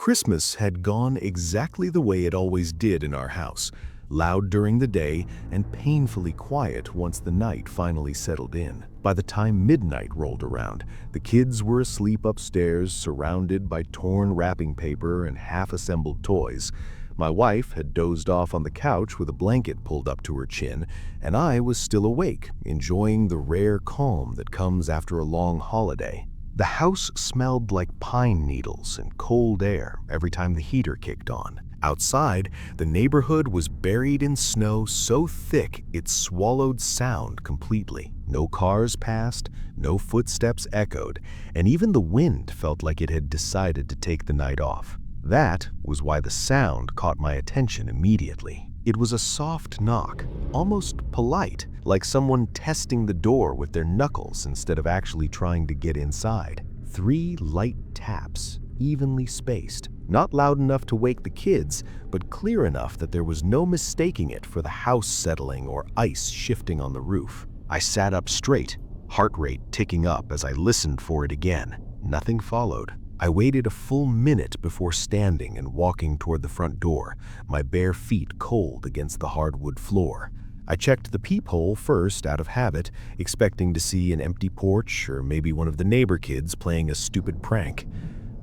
Christmas had gone exactly the way it always did in our house, loud during the day and painfully quiet once the night finally settled in. By the time midnight rolled around, the kids were asleep upstairs, surrounded by torn wrapping paper and half-assembled toys. My wife had dozed off on the couch with a blanket pulled up to her chin, and I was still awake, enjoying the rare calm that comes after a long holiday. The house smelled like pine needles and cold air every time the heater kicked on. Outside, the neighborhood was buried in snow so thick it swallowed sound completely. No cars passed, no footsteps echoed, and even the wind felt like it had decided to take the night off. That was why the sound caught my attention immediately. It was a soft knock, almost polite, like someone testing the door with their knuckles instead of actually trying to get inside. 3 light taps, evenly spaced. Not loud enough to wake the kids, but clear enough that there was no mistaking it for the house settling or ice shifting on the roof. I sat up straight, heart rate ticking up as I listened for it again. Nothing followed. I waited a full minute before standing and walking toward the front door, my bare feet cold against the hardwood floor. I checked the peephole first out of habit, expecting to see an empty porch or maybe one of the neighbor kids playing a stupid prank.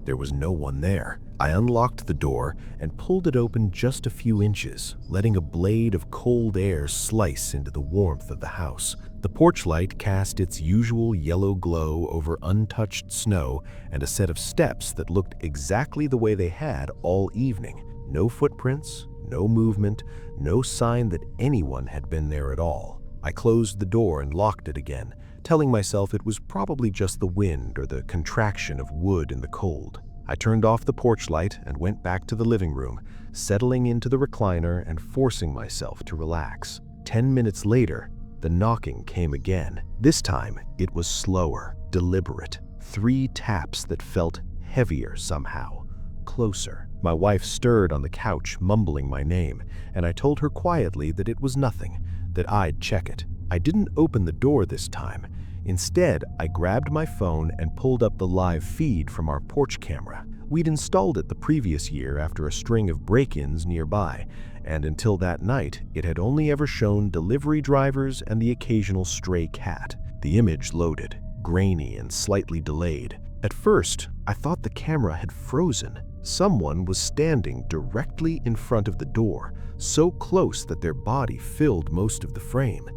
There was no one there. I unlocked the door and pulled it open just a few inches, letting a blade of cold air slice into the warmth of the house. The porch light cast its usual yellow glow over untouched snow and a set of steps that looked exactly the way they had all evening. No footprints, no movement, no sign that anyone had been there at all. I closed the door and locked it again, telling myself it was probably just the wind or the contraction of wood in the cold. I turned off the porch light and went back to the living room, settling into the recliner and forcing myself to relax. 10 minutes later, the knocking came again. This time, it was slower, deliberate. 3 taps that felt heavier somehow, closer. My wife stirred on the couch, mumbling my name, and I told her quietly that it was nothing, that I'd check it. I didn't open the door this time. Instead, I grabbed my phone and pulled up the live feed from our porch camera. We'd installed it the previous year after a string of break-ins nearby, and until that night, it had only ever shown delivery drivers and the occasional stray cat. The image loaded, grainy and slightly delayed. At first, I thought the camera had frozen. Someone was standing directly in front of the door, so close that their body filled most of the frame.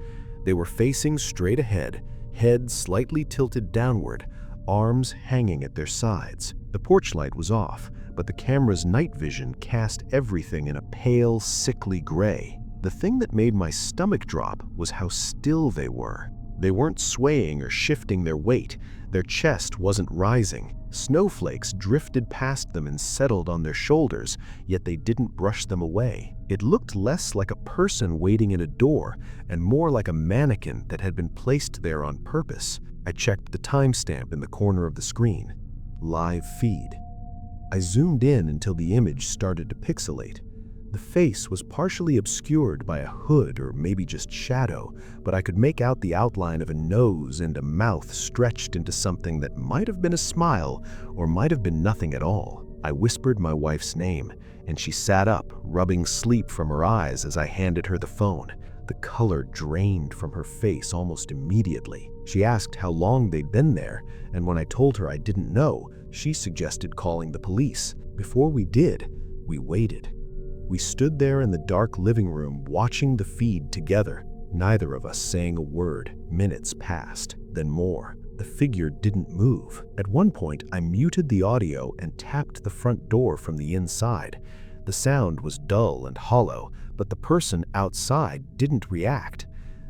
They were facing straight ahead, head slightly tilted downward, arms hanging at their sides. The porch light was off, but the camera's night vision cast everything in a pale, sickly gray. The thing that made my stomach drop was how still they were. They weren't swaying or shifting their weight. Their chest wasn't rising. Snowflakes drifted past them and settled on their shoulders, yet they didn't brush them away. It looked less like a person waiting in a door and more like a mannequin that had been placed there on purpose. I checked the timestamp in the corner of the screen. Live feed. I zoomed in until the image started to pixelate. The face was partially obscured by a hood or maybe just shadow, but I could make out the outline of a nose and a mouth stretched into something that might have been a smile or might have been nothing at all. I whispered my wife's name, and she sat up, rubbing sleep from her eyes as I handed her the phone. The color drained from her face almost immediately. She asked how long they'd been there, and when I told her I didn't know, she suggested calling the police. Before we did, we waited. We stood there in the dark living room watching the feed together, neither of us saying a word. Minutes passed, then more. The figure didn't move. At one point, I muted the audio and tapped the front door from the inside. The sound was dull and hollow, but the person outside didn't react.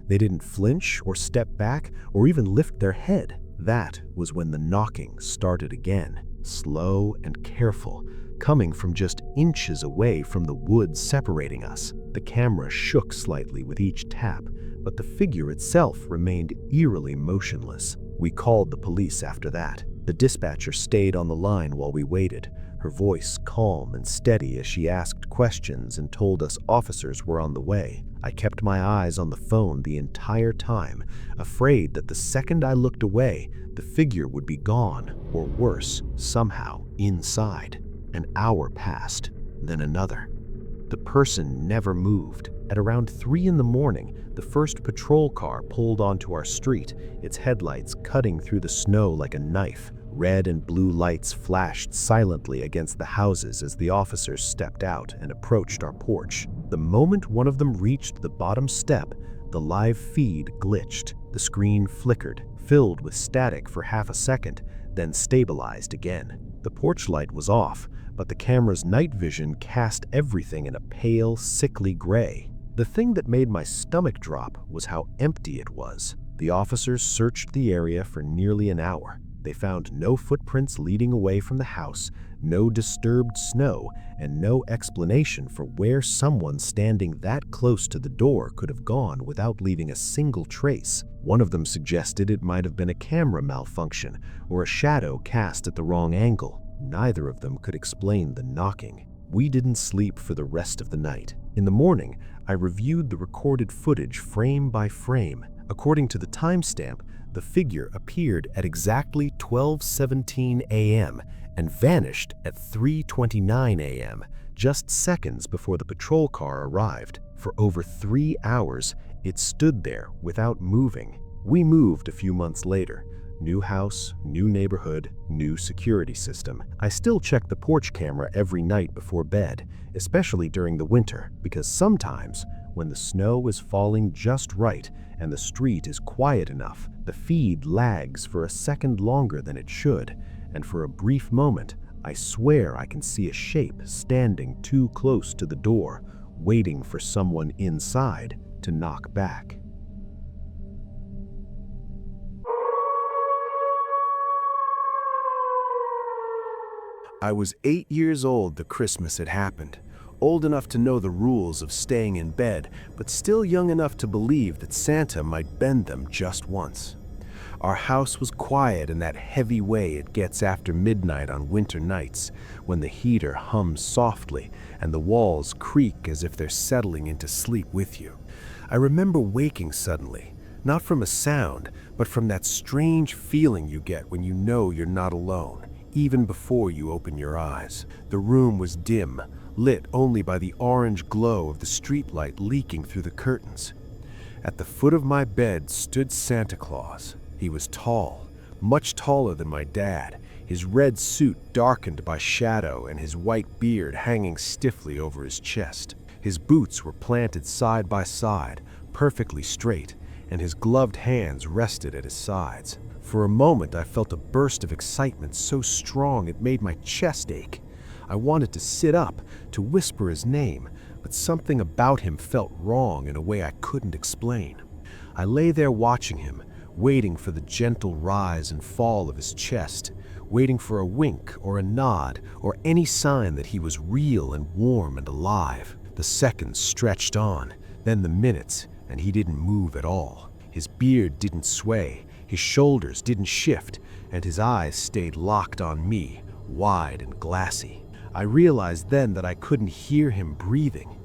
They didn't flinch or step back or even lift their head. That was when the knocking started again, slow and careful, coming from just inches away from the wood separating us. The camera shook slightly with each tap, but the figure itself remained eerily motionless. We called the police after that. The dispatcher stayed on the line while we waited, her voice calm and steady as she asked questions and told us officers were on the way. I kept my eyes on the phone the entire time, afraid that the second I looked away, the figure would be gone, or worse, somehow inside. An hour passed, then another. The person never moved. At around 3 in the morning, the first patrol car pulled onto our street, its headlights cutting through the snow like a knife. Red and blue lights flashed silently against the houses as the officers stepped out and approached our porch. The moment one of them reached the bottom step, the live feed glitched. The screen flickered, filled with static for half a second, then stabilized again. The porch light was off, but the camera's night vision cast everything in a pale, sickly gray. The thing that made my stomach drop was how empty it was. The officers searched the area for nearly an hour. They found no footprints leading away from the house, no disturbed snow, and no explanation for where someone standing that close to the door could have gone without leaving a single trace. One of them suggested it might have been a camera malfunction or a shadow cast at the wrong angle. Neither of them could explain the knocking. We didn't sleep for the rest of the night. In the morning, I reviewed the recorded footage frame by frame. According to the timestamp, the figure appeared at exactly 12:17 a.m. and vanished at 3:29 a.m., just seconds before the patrol car arrived. For over 3 hours, it stood there without moving. We moved a few months later. New house, new neighborhood, new security system. I still check the porch camera every night before bed, especially during the winter, because sometimes, when the snow is falling just right and the street is quiet enough, the feed lags for a second longer than it should, and for a brief moment, I swear I can see a shape standing too close to the door, waiting for someone inside to knock back. I was 8 years old the Christmas it happened, old enough to know the rules of staying in bed, but still young enough to believe that Santa might bend them just once. Our house was quiet in that heavy way it gets after midnight on winter nights, when the heater hums softly and the walls creak as if they're settling into sleep with you. I remember waking suddenly, not from a sound, but from that strange feeling you get when you know you're not alone, even before you open your eyes. The room was dim, lit only by the orange glow of the streetlight leaking through the curtains. At the foot of my bed stood Santa Claus. He was tall, much taller than my dad, his red suit darkened by shadow and his white beard hanging stiffly over his chest. His boots were planted side by side, perfectly straight, and his gloved hands rested at his sides. For a moment, I felt a burst of excitement so strong it made my chest ache. I wanted to sit up, to whisper his name, but something about him felt wrong in a way I couldn't explain. I lay there watching him, waiting for the gentle rise and fall of his chest, waiting for a wink or a nod or any sign that he was real and warm and alive. The seconds stretched on, then the minutes, and he didn't move at all. His beard didn't sway, his shoulders didn't shift, and his eyes stayed locked on me, wide and glassy. I realized then that I couldn't hear him breathing.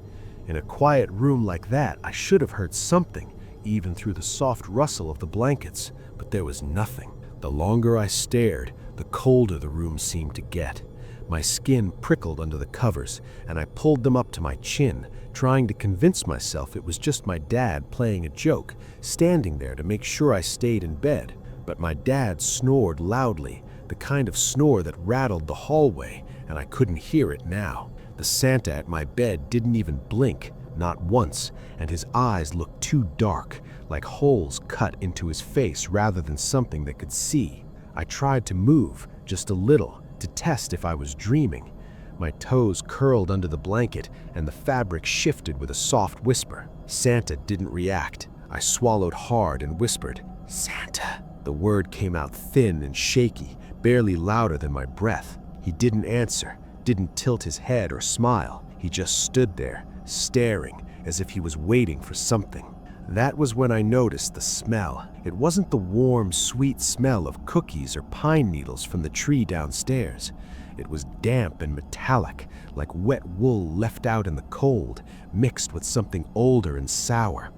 In a quiet room like that, I should have heard something, even through the soft rustle of the blankets, but there was nothing. The longer I stared, the colder the room seemed to get. My skin prickled under the covers, and I pulled them up to my chin, trying to convince myself it was just my dad playing a joke, standing there to make sure I stayed in bed. But my dad snored loudly, the kind of snore that rattled the hallway, and I couldn't hear it now. The Santa at my bed didn't even blink, not once, and his eyes looked too dark, like holes cut into his face rather than something that could see. I tried to move, just a little, to test if I was dreaming. My toes curled under the blanket, and the fabric shifted with a soft whisper. Santa didn't react. I swallowed hard and whispered, "Santa." The word came out thin and shaky, barely louder than my breath. He didn't answer, didn't tilt his head or smile. He just stood there, staring, as if he was waiting for something. That was when I noticed the smell. It wasn't the warm, sweet smell of cookies or pine needles from the tree downstairs. It was damp and metallic, like wet wool left out in the cold, mixed with something older and sour.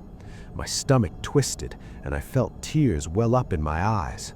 My stomach twisted, and I felt tears well up in my eyes.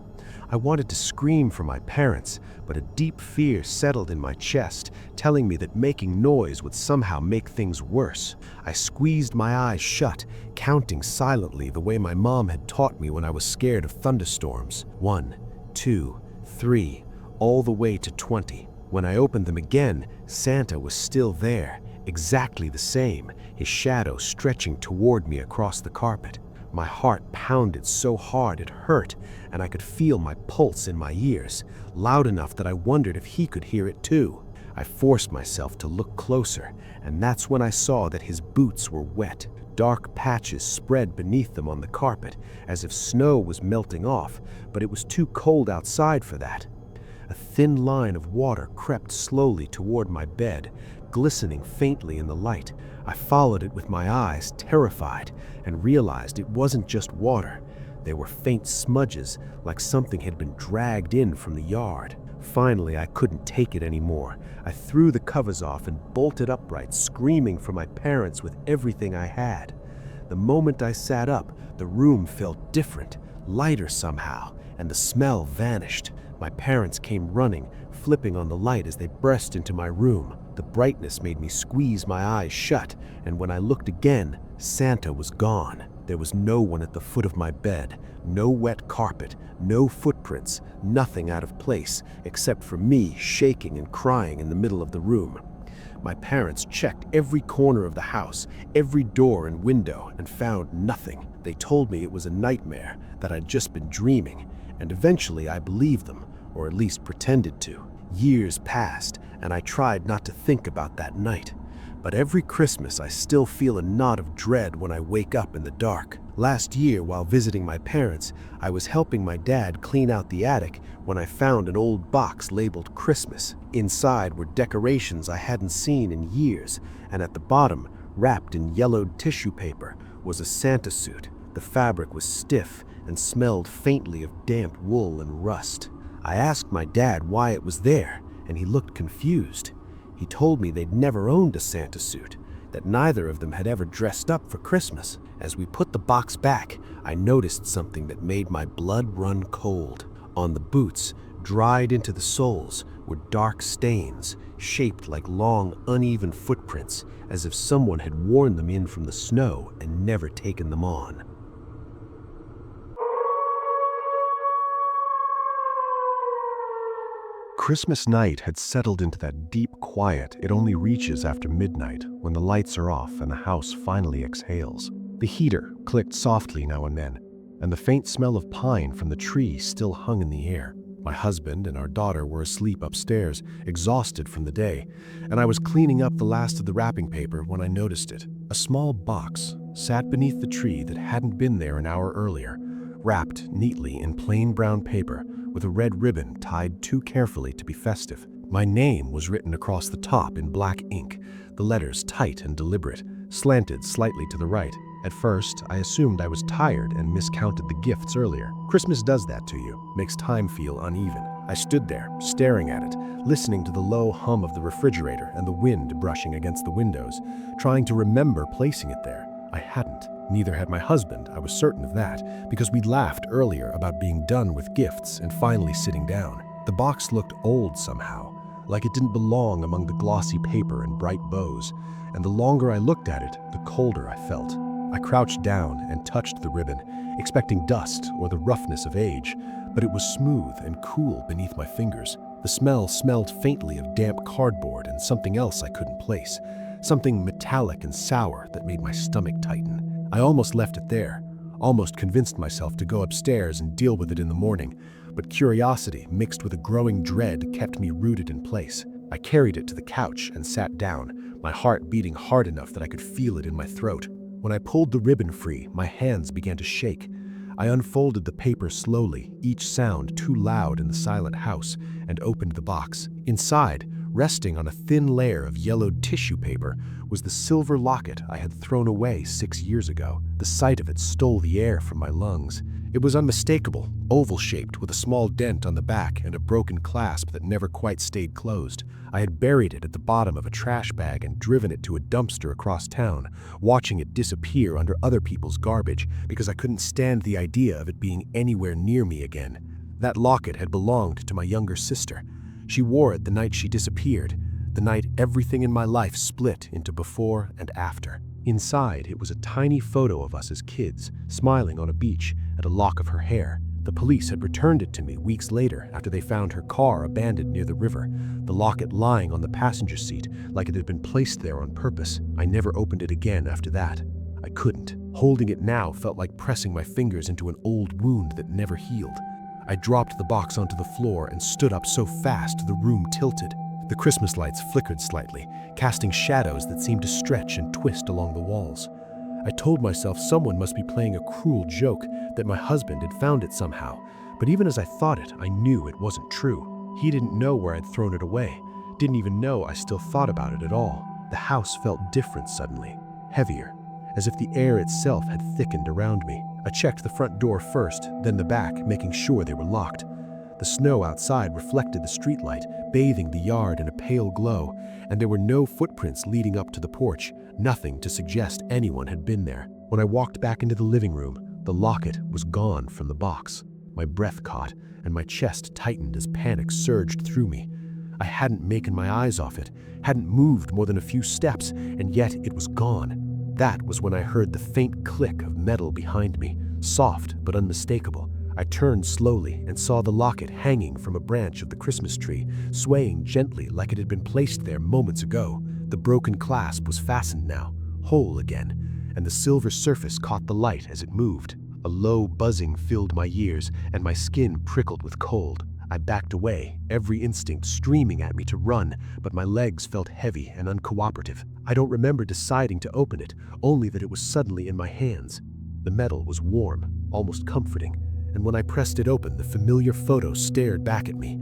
I wanted to scream for my parents, but a deep fear settled in my chest, telling me that making noise would somehow make things worse. I squeezed my eyes shut, counting silently the way my mom had taught me when I was scared of thunderstorms. 1, 2, 3, all the way to 20. When I opened them again, Santa was still there, exactly the same, his shadow stretching toward me across the carpet. My heart pounded so hard it hurt, and I could feel my pulse in my ears, loud enough that I wondered if he could hear it too. I forced myself to look closer, and that's when I saw that his boots were wet. Dark patches spread beneath them on the carpet, as if snow was melting off, but it was too cold outside for that. A thin line of water crept slowly toward my bed, glistening faintly in the light. I followed it with my eyes, terrified, and realized it wasn't just water. There were faint smudges, like something had been dragged in from the yard. Finally, I couldn't take it anymore. I threw the covers off and bolted upright, screaming for my parents with everything I had. The moment I sat up, the room felt different, lighter somehow, and the smell vanished. My parents came running, flipping on the light as they burst into my room. The brightness made me squeeze my eyes shut, and when I looked again, Santa was gone. There was no one at the foot of my bed, no wet carpet, no footprints, nothing out of place, except for me shaking and crying in the middle of the room. My parents checked every corner of the house, every door and window, and found nothing. They told me it was a nightmare, that I'd just been dreaming, and eventually I believed them, or at least pretended to. Years passed, and I tried not to think about that night. But every Christmas I still feel a knot of dread when I wake up in the dark. Last year, while visiting my parents, I was helping my dad clean out the attic when I found an old box labeled Christmas. Inside were decorations I hadn't seen in years, and at the bottom, wrapped in yellowed tissue paper, was a Santa suit. The fabric was stiff and smelled faintly of damp wool and rust. I asked my dad why it was there, and he looked confused. He told me they'd never owned a Santa suit, that neither of them had ever dressed up for Christmas. As we put the box back, I noticed something that made my blood run cold. On the boots, dried into the soles, were dark stains, shaped like long, uneven footprints, as if someone had worn them in from the snow and never taken them on. Christmas night had settled into that deep quiet it only reaches after midnight, when the lights are off and the house finally exhales. The heater clicked softly now and then, and the faint smell of pine from the tree still hung in the air. My husband and our daughter were asleep upstairs, exhausted from the day, and I was cleaning up the last of the wrapping paper when I noticed it. A small box sat beneath the tree that hadn't been there an hour earlier, wrapped neatly in plain brown paper, with a red ribbon tied too carefully to be festive. My name was written across the top in black ink, the letters tight and deliberate, slanted slightly to the right. At first, I assumed I was tired and miscounted the gifts earlier. Christmas does that to you, makes time feel uneven. I stood there, staring at it, listening to the low hum of the refrigerator and the wind brushing against the windows, trying to remember placing it there. I hadn't. Neither had my husband, I was certain of that, because we'd laughed earlier about being done with gifts and finally sitting down. The box looked old somehow, like it didn't belong among the glossy paper and bright bows, and the longer I looked at it, the colder I felt. I crouched down and touched the ribbon, expecting dust or the roughness of age, but it was smooth and cool beneath my fingers. The smell smelled faintly of damp cardboard and something else I couldn't place, something metallic and sour that made my stomach tighten. I almost left it there, almost convinced myself to go upstairs and deal with it in the morning, but curiosity mixed with a growing dread kept me rooted in place. I carried it to the couch and sat down, my heart beating hard enough that I could feel it in my throat. When I pulled the ribbon free, my hands began to shake. I unfolded the paper slowly, each sound too loud in the silent house, and opened the box. Inside, resting on a thin layer of yellowed tissue paper, was the silver locket I had thrown away 6 years ago. The sight of it stole the air from my lungs. It was unmistakable, oval-shaped with a small dent on the back and a broken clasp that never quite stayed closed. I had buried it at the bottom of a trash bag and driven it to a dumpster across town, watching it disappear under other people's garbage because I couldn't stand the idea of it being anywhere near me again. That locket had belonged to my younger sister. She wore it the night she disappeared, the night everything in my life split into before and after. Inside, it was a tiny photo of us as kids, smiling on a beach at a lock of her hair. The police had returned it to me weeks later after they found her car abandoned near the river, the locket lying on the passenger seat like it had been placed there on purpose. I never opened it again after that. I couldn't. Holding it now felt like pressing my fingers into an old wound that never healed. I dropped the box onto the floor and stood up so fast the room tilted. The Christmas lights flickered slightly, casting shadows that seemed to stretch and twist along the walls. I told myself someone must be playing a cruel joke, that my husband had found it somehow. But even as I thought it, I knew it wasn't true. He didn't know where I'd thrown it away, didn't even know I still thought about it at all. The house felt different suddenly, heavier, as if the air itself had thickened around me. I checked the front door first, then the back, making sure they were locked. The snow outside reflected the streetlight, bathing the yard in a pale glow, and there were no footprints leading up to the porch, nothing to suggest anyone had been there. When I walked back into the living room, the locket was gone from the box. My breath caught, and my chest tightened as panic surged through me. I hadn't taken my eyes off it, hadn't moved more than a few steps, and yet it was gone. That was when I heard the faint click of metal behind me, soft but unmistakable. I turned slowly and saw the locket hanging from a branch of the Christmas tree, swaying gently like it had been placed there moments ago. The broken clasp was fastened now, whole again, and the silver surface caught the light as it moved. A low buzzing filled my ears, and my skin prickled with cold. I backed away, every instinct streaming at me to run, but my legs felt heavy and uncooperative. I don't remember deciding to open it, only that it was suddenly in my hands. The metal was warm, almost comforting, and when I pressed it open, the familiar photo stared back at me.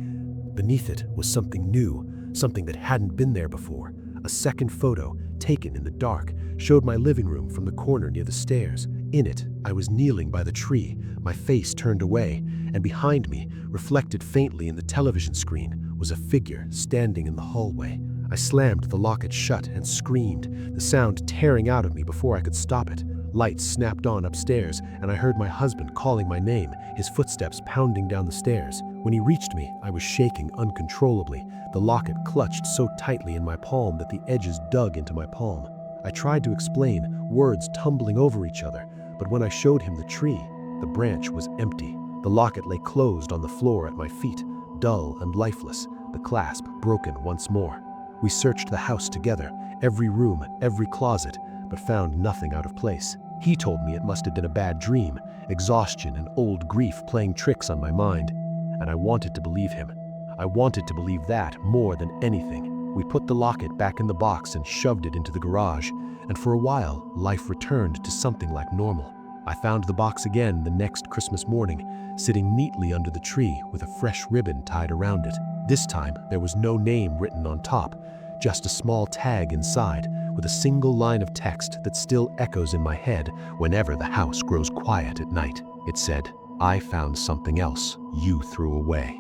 Beneath it was something new, something that hadn't been there before. A second photo, taken in the dark, showed my living room from the corner near the stairs. In it, I was kneeling by the tree, my face turned away, and behind me, reflected faintly in the television screen, was a figure standing in the hallway. I slammed the locket shut and screamed, the sound tearing out of me before I could stop it. Lights snapped on upstairs, and I heard my husband calling my name, his footsteps pounding down the stairs. When he reached me, I was shaking uncontrollably, the locket clutched so tightly in my palm that the edges dug into my palm. I tried to explain, words tumbling over each other, but when I showed him the tree, the branch was empty. The locket lay closed on the floor at my feet, dull and lifeless, the clasp broken once more. We searched the house together, every room, every closet, but found nothing out of place. He told me it must have been a bad dream, exhaustion and old grief playing tricks on my mind, and I wanted to believe him. I wanted to believe that more than anything. We put the locket back in the box and shoved it into the garage, and for a while, life returned to something like normal. I found the box again the next Christmas morning, sitting neatly under the tree with a fresh ribbon tied around it. This time, there was no name written on top, just a small tag inside with a single line of text that still echoes in my head whenever the house grows quiet at night. It said, "I found something else you threw away."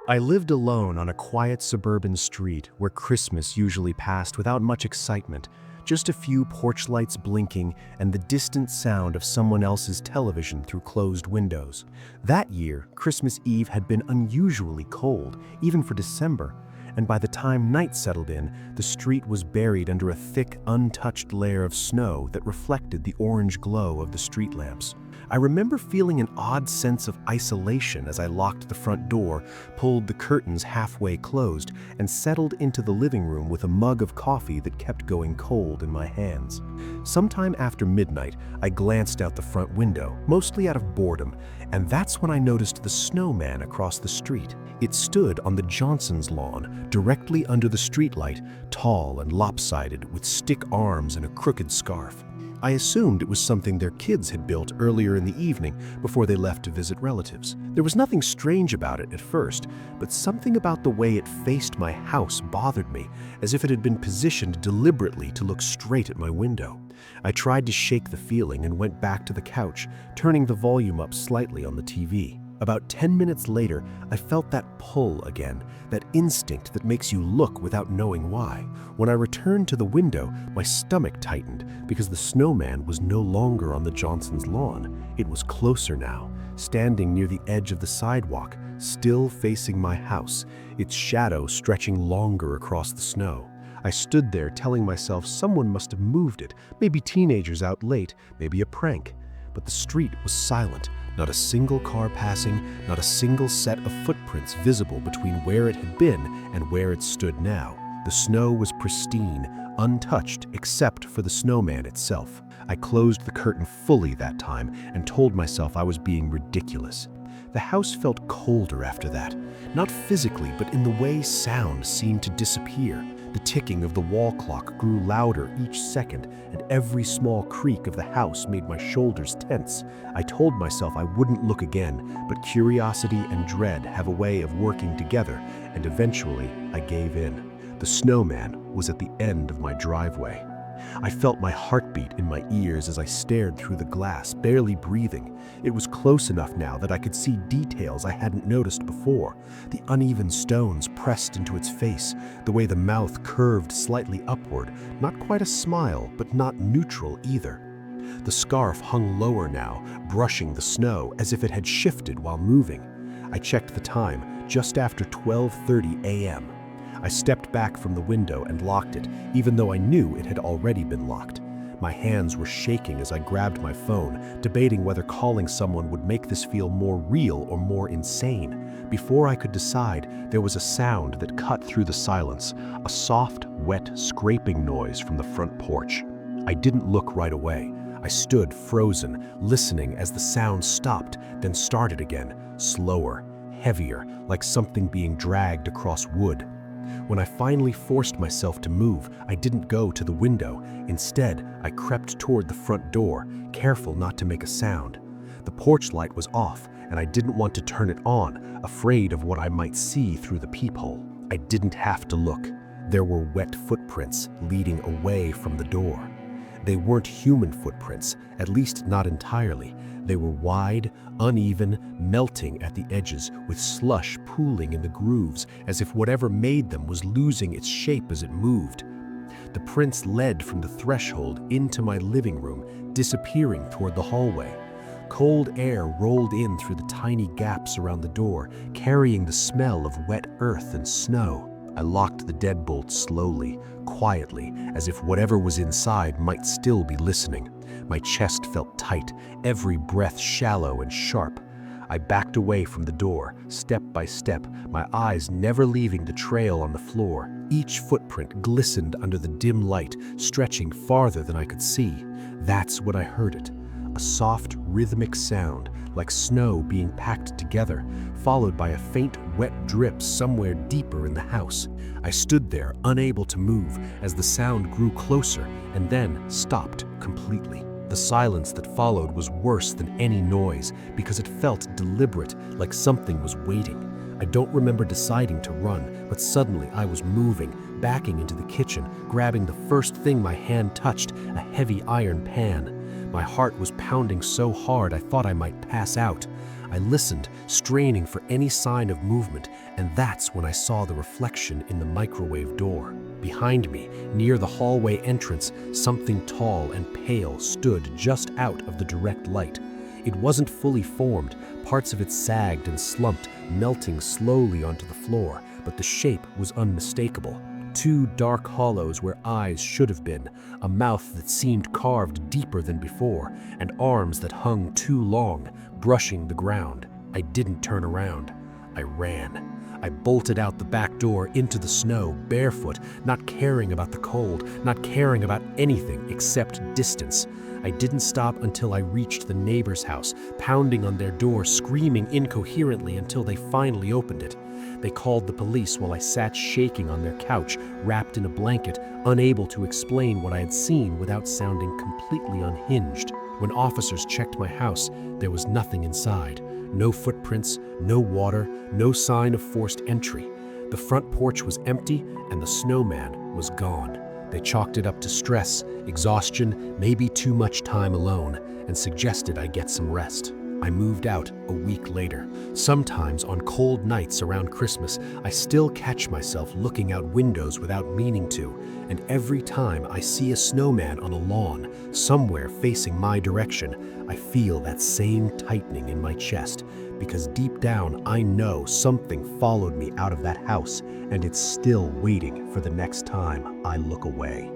I lived alone on a quiet suburban street where Christmas usually passed without much excitement, just a few porch lights blinking and the distant sound of someone else's television through closed windows. That year, Christmas Eve had been unusually cold, even for December, and by the time night settled in, the street was buried under a thick, untouched layer of snow that reflected the orange glow of the street lamps. I remember feeling an odd sense of isolation as I locked the front door, pulled the curtains halfway closed, and settled into the living room with a mug of coffee that kept going cold in my hands. Sometime after midnight, I glanced out the front window, mostly out of boredom, and that's when I noticed the snowman across the street. It stood on the Johnsons' lawn, directly under the streetlight, tall and lopsided, with stick arms and a crooked scarf. I assumed it was something their kids had built earlier in the evening before they left to visit relatives. There was nothing strange about it at first, but something about the way it faced my house bothered me, as if it had been positioned deliberately to look straight at my window. I tried to shake the feeling and went back to the couch, turning the volume up slightly on the TV. About 10 minutes later, I felt that pull again, that instinct that makes you look without knowing why. When I returned to the window, my stomach tightened because the snowman was no longer on the Johnsons' lawn. It was closer now, standing near the edge of the sidewalk, still facing my house, its shadow stretching longer across the snow. I stood there telling myself someone must have moved it, maybe teenagers out late, maybe a prank. But the street was silent, not a single car passing, not a single set of footprints visible between where it had been and where it stood now. The snow was pristine, untouched except for the snowman itself. I closed the curtain fully that time and told myself I was being ridiculous. The house felt colder after that, not physically, but in the way sound seemed to disappear. The ticking of the wall clock grew louder each second, and every small creak of the house made my shoulders tense. I told myself I wouldn't look again, but curiosity and dread have a way of working together, and eventually I gave in. The snowman was at the end of my driveway. I felt my heartbeat in my ears as I stared through the glass, barely breathing. It was close enough now that I could see details I hadn't noticed before. The uneven stones pressed into its face, the way the mouth curved slightly upward, not quite a smile, but not neutral either. The scarf hung lower now, brushing the snow as if it had shifted while moving. I checked the time, just after 12:30 a.m. I stepped back from the window and locked it, even though I knew it had already been locked. My hands were shaking as I grabbed my phone, debating whether calling someone would make this feel more real or more insane. Before I could decide, there was a sound that cut through the silence, a soft, wet scraping noise from the front porch. I didn't look right away. I stood frozen, listening as the sound stopped, then started again, slower, heavier, like something being dragged across wood. When I finally forced myself to move, I didn't go to the window. Instead, I crept toward the front door, careful not to make a sound. The porch light was off, and I didn't want to turn it on, afraid of what I might see through the peephole. I didn't have to look. There were wet footprints leading away from the door. They weren't human footprints, at least not entirely. They were wide, uneven, melting at the edges, with slush pooling in the grooves, as if whatever made them was losing its shape as it moved. The prints led from the threshold into my living room, disappearing toward the hallway. Cold air rolled in through the tiny gaps around the door, carrying the smell of wet earth and snow. I locked the deadbolt slowly, quietly, as if whatever was inside might still be listening. My chest felt tight, every breath shallow and sharp. I backed away from the door, step by step, my eyes never leaving the trail on the floor. Each footprint glistened under the dim light, stretching farther than I could see. That's when I heard it. A soft, rhythmic sound, like snow being packed together, followed by a faint, wet drip somewhere deeper in the house. I stood there, unable to move, as the sound grew closer and then stopped completely. The silence that followed was worse than any noise because it felt deliberate, like something was waiting. I don't remember deciding to run, but suddenly I was moving, backing into the kitchen, grabbing the first thing my hand touched, a heavy iron pan. My heart was pounding so hard I thought I might pass out. I listened, straining for any sign of movement, and that's when I saw the reflection in the microwave door. Behind me, near the hallway entrance, something tall and pale stood just out of the direct light. It wasn't fully formed, parts of it sagged and slumped, melting slowly onto the floor, but the shape was unmistakable. Two dark hollows where eyes should have been, a mouth that seemed carved deeper than before, and arms that hung too long, brushing the ground. I didn't turn around. I ran. I bolted out the back door into the snow, barefoot, not caring about the cold, not caring about anything except distance. I didn't stop until I reached the neighbor's house, pounding on their door, screaming incoherently until they finally opened it. They called the police while I sat shaking on their couch, wrapped in a blanket, unable to explain what I had seen without sounding completely unhinged. When officers checked my house, there was nothing inside. No footprints, no water, no sign of forced entry. The front porch was empty and the snowman was gone. They chalked it up to stress, exhaustion, maybe too much time alone, and suggested I get some rest. I moved out a week later. Sometimes on cold nights around Christmas, I still catch myself looking out windows without meaning to, and every time I see a snowman on a lawn, somewhere facing my direction, I feel that same tightening in my chest, because deep down I know something followed me out of that house, and it's still waiting for the next time I look away.